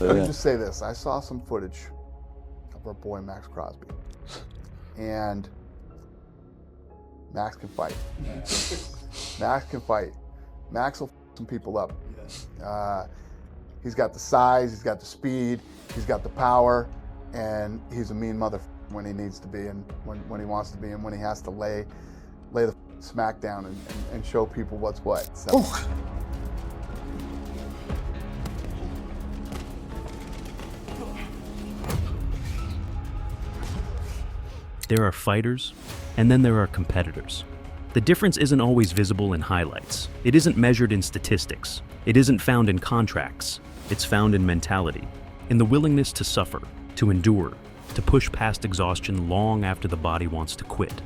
Let me just say this. I saw some footage of our boy Maxx Crosby. And Maxx can fight. Maxx can fight. Maxx will f some people up. He's got the size, he's got the speed, he's got the power, and he's a mean mother when he needs to be, and when he wants to be, and when he has to lay the smack down and show people what's what. So. There are fighters, and then there are competitors. The difference isn't always visible in highlights. It isn't measured in statistics. It isn't found in contracts. It's found in mentality, in the willingness to suffer, to endure, to push past exhaustion long after the body wants to quit.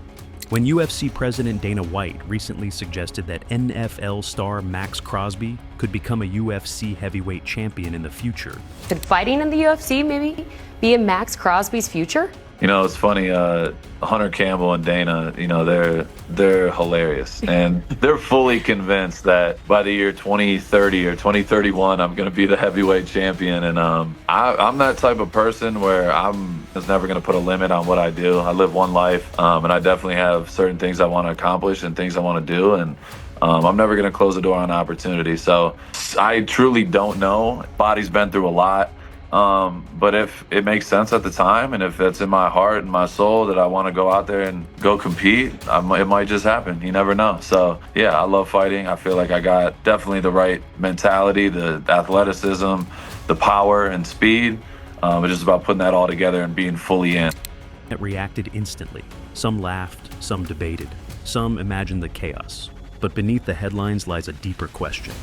When UFC President Dana White recently suggested that NFL star Maxx Crosby could become a UFC heavyweight champion in the future. Could fighting in the UFC maybe be in Maxx Crosby's future? You know, it's funny, Hunter Campbell and Dana, you know, they're hilarious. And they're fully convinced that by the year 2030 or 2031, I'm going to be the heavyweight champion. And I'm that type of person where I'm just never going to put a limit on what I do. I live one life, and I definitely have certain things I want to accomplish and things I want to do. And I'm never going to close the door on opportunity. So I truly don't know. Body's been through a lot. But if it makes sense at the time, and if that's in my heart and my soul that I want to go out there and go compete, it might just happen. You never know. So yeah, I love fighting. I feel like I got definitely the right mentality, the athleticism, the power and speed. It's just about putting that all together and being fully in. It reacted instantly. Some laughed, some debated, some imagined the chaos. But beneath the headlines lies a deeper question.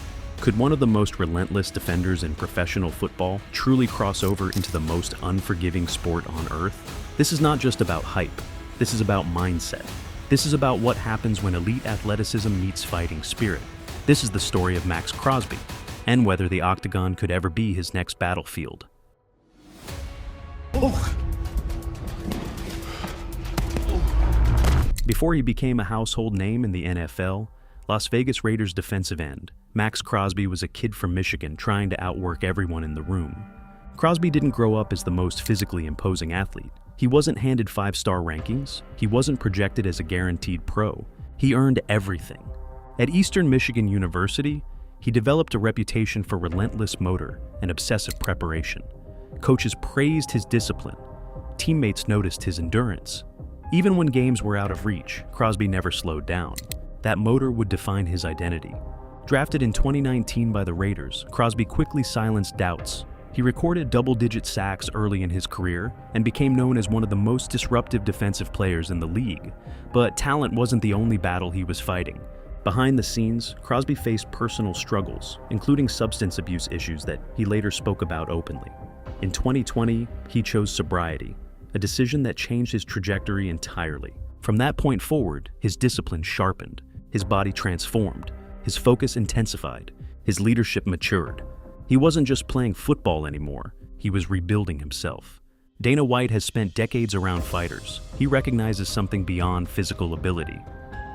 Could one of the most relentless defenders in professional football truly cross over into the most unforgiving sport on earth? This is not just about hype. This is about mindset. This is about what happens when elite athleticism meets fighting spirit. This is the story of Maxx Crosby, and whether the Octagon could ever be his next battlefield. Before he became a household name in the NFL, Las Vegas Raiders defensive end, Maxx Crosby was a kid from Michigan trying to outwork everyone in the room. Crosby didn't grow up as the most physically imposing athlete. He wasn't handed 5-star rankings. He wasn't projected as a guaranteed pro. He earned everything. At Eastern Michigan University, he developed a reputation for relentless motor and obsessive preparation. Coaches praised his discipline. Teammates noticed his endurance. Even when games were out of reach, Crosby never slowed down. That motor would define his identity. Drafted in 2019 by the Raiders, Crosby quickly silenced doubts. He recorded double-digit sacks early in his career and became known as one of the most disruptive defensive players in the league. But talent wasn't the only battle he was fighting. Behind the scenes, Crosby faced personal struggles, including substance abuse issues that he later spoke about openly. In 2020, he chose sobriety, a decision that changed his trajectory entirely. From that point forward, his discipline sharpened, his body transformed, his focus intensified, his leadership matured. He wasn't just playing football anymore, he was rebuilding himself. Dana White has spent decades around fighters. He recognizes something beyond physical ability.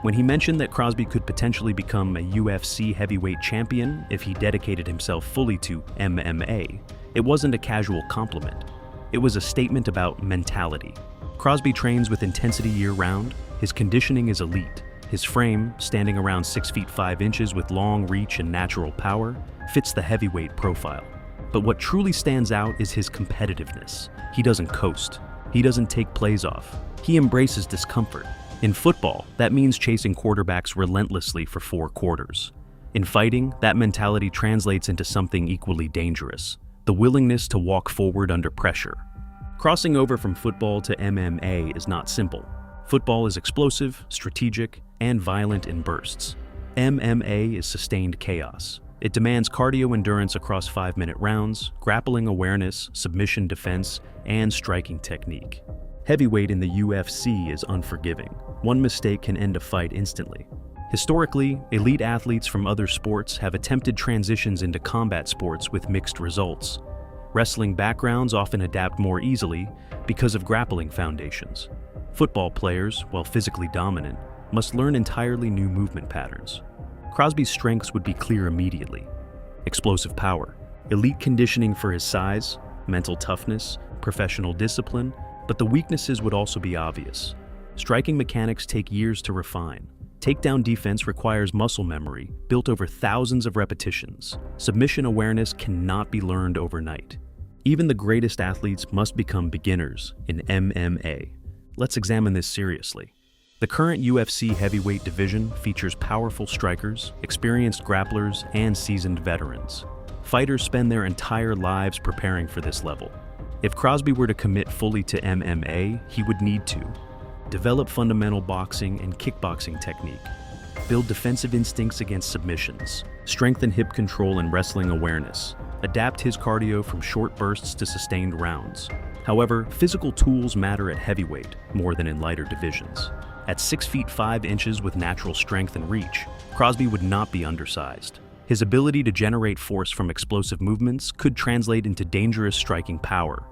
When he mentioned that Crosby could potentially become a UFC heavyweight champion if he dedicated himself fully to MMA, it wasn't a casual compliment. It was a statement about mentality. Crosby trains with intensity year-round. His conditioning is elite. His frame, standing around 6 feet 5 inches with long reach and natural power, fits the heavyweight profile. But what truly stands out is his competitiveness. He doesn't coast. He doesn't take plays off. He embraces discomfort. In football, that means chasing quarterbacks relentlessly for 4 quarters. In fighting, that mentality translates into something equally dangerous: the willingness to walk forward under pressure. Crossing over from football to MMA is not simple. Football is explosive, strategic, and violent in bursts. MMA is sustained chaos. It demands cardio endurance across 5-minute rounds, grappling awareness, submission defense, and striking technique. Heavyweight in the UFC is unforgiving. One mistake can end a fight instantly. Historically, elite athletes from other sports have attempted transitions into combat sports with mixed results. Wrestling backgrounds often adapt more easily because of grappling foundations. Football players, while physically dominant, must learn entirely new movement patterns. Crosby's strengths would be clear immediately: explosive power, Elite conditioning for his size, mental toughness, professional discipline, but the weaknesses would also be obvious. Striking mechanics take years to refine. Takedown defense requires muscle memory, built over thousands of repetitions. Submission awareness cannot be learned overnight. Even the greatest athletes must become beginners in MMA. Let's examine this seriously. The current UFC heavyweight division features powerful strikers, experienced grapplers, and seasoned veterans. Fighters spend their entire lives preparing for this level. If Crosby were to commit fully to MMA, he would need to develop fundamental boxing and kickboxing technique, build defensive instincts against submissions, strengthen hip control and wrestling awareness, adapt his cardio from short bursts to sustained rounds. However, physical tools matter at heavyweight more than in lighter divisions. At 6 feet 5 inches with natural strength and reach, Crosby would not be undersized. His ability to generate force from explosive movements could translate into dangerous striking power.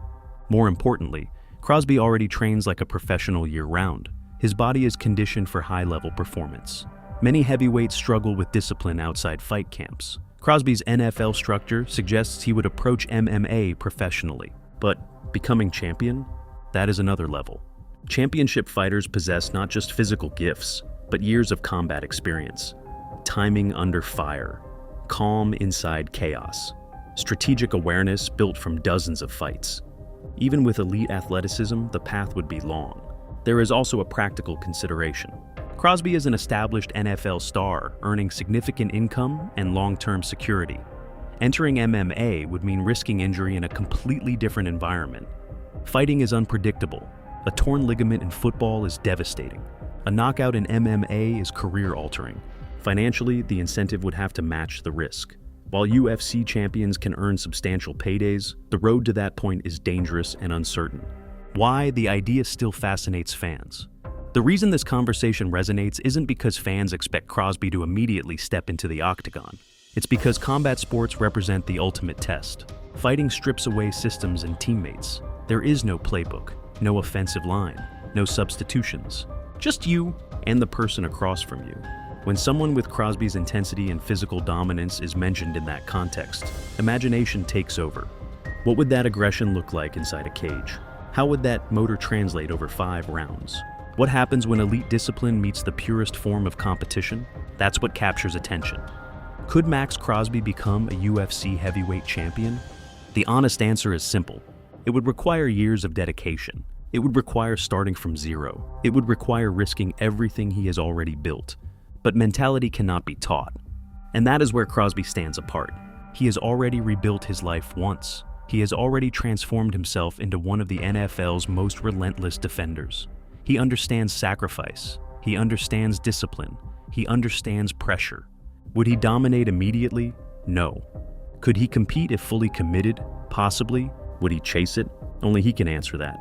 More importantly, Crosby already trains like a professional year-round. His body is conditioned for high-level performance. Many heavyweights struggle with discipline outside fight camps. Crosby's NFL structure suggests he would approach MMA professionally. But becoming champion? That is another level. Championship fighters possess not just physical gifts, but years of combat experience. Timing under fire, calm inside chaos, strategic awareness built from dozens of fights. Even with elite athleticism, the path would be long. There is also a practical consideration. Crosby is an established NFL star, earning significant income and long-term security. Entering MMA would mean risking injury in a completely different environment. Fighting is unpredictable. A torn ligament in football is devastating. A knockout in MMA is career-altering. Financially, the incentive would have to match the risk. While UFC champions can earn substantial paydays, the road to that point is dangerous and uncertain. Why the idea still fascinates fans? The reason this conversation resonates isn't because fans expect Crosby to immediately step into the octagon. It's because combat sports represent the ultimate test. Fighting strips away systems and teammates. There is no playbook, no offensive line, no substitutions. Just you and the person across from you. When someone with Crosby's intensity and physical dominance is mentioned in that context, imagination takes over. What would that aggression look like inside a cage? How would that motor translate over 5 rounds? What happens when elite discipline meets the purest form of competition? That's what captures attention. Could Maxx Crosby become a UFC heavyweight champion? The honest answer is simple. It would require years of dedication. It would require starting from zero. It would require risking everything he has already built. But mentality cannot be taught. And that is where Crosby stands apart. He has already rebuilt his life once. He has already transformed himself into one of the NFL's most relentless defenders. He understands sacrifice. He understands discipline. He understands pressure. Would he dominate immediately? No. Could he compete if fully committed? Possibly. Would he chase it? Only he can answer that.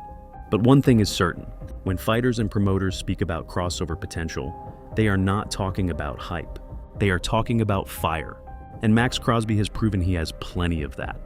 But one thing is certain. When fighters and promoters speak about crossover potential, they are not talking about hype. They are talking about fire. And Maxx Crosby has proven he has plenty of that.